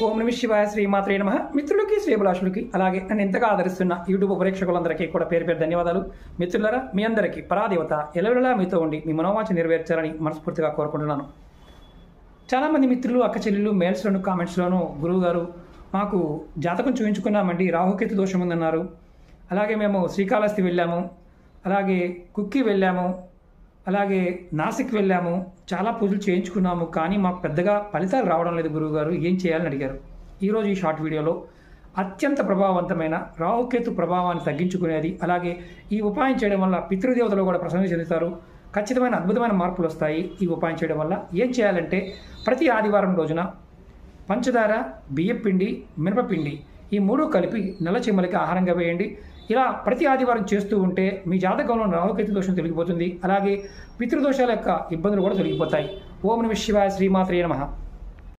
ఓం నమః శివాయ శ్రీమాత్రే నమః. మిత్రులకి శ్రేభిలాషులకి అలాగే నన్ను ఎంతగా ఆదరిస్తున్న యూట్యూబ్ ప్రేక్షకులందరికీ కూడా పేరు పేరు ధన్యవాదాలు. మిత్రులారా, మీ అందరికీ పరాదేవత ఎలవెలా మీతో ఉండి మీ మనోవాంఛ నెరవేర్చాలని మనస్ఫూర్తిగా కోరుకుంటున్నాను. చాలామంది మిత్రులు, అక్క చెల్లెళ్ళు మెయిల్స్లోను కామెంట్స్లోనూ గురువుగారు మాకు జాతకం చూపించుకున్నామండి, రాహుకేతు దోషం ఉందన్నారు. అలాగే మేము శ్రీకాళహస్తి వెళ్ళాము, అలాగే కుక్కి వెళ్ళాము, అలాగే నాసిక్ వెళ్ళాము, చాలా పూజలు చేయించుకున్నాము, కానీ మాకు పెద్దగా ఫలితాలు రావడం లేదు గురువుగారు, ఏం చేయాలని అడిగారు. ఈరోజు ఈ షార్ట్ వీడియోలో అత్యంత ప్రభావవంతమైన రాహుకేతు ప్రభావాన్ని తగ్గించుకునేది, అలాగే ఈ ఉపాయం చేయడం వల్ల పితృదేవతలు కూడా ప్రసన్న చెందుతారు, ఖచ్చితమైన అద్భుతమైన మార్పులు వస్తాయి. ఈ ఉపాయం చేయడం వల్ల ఏం చేయాలంటే, ప్రతి ఆదివారం రోజున పంచదార, బియ్యపిండి, మినపపిండి ఈ మూడు కలిపి నల్ల చీమలకి ఆహారంగా వేయండి. ఇలా ప్రతి ఆదివారం చేస్తూ ఉంటే మీ జాతకంలో రాహుకేతు దోషం తొలగిపోతుంది, అలాగే పితృదోషాల యొక్క ఇబ్బందులు కూడా తొలగిపోతాయి. ఓం నమః శివాయ శ్రీమాత్రే నమః.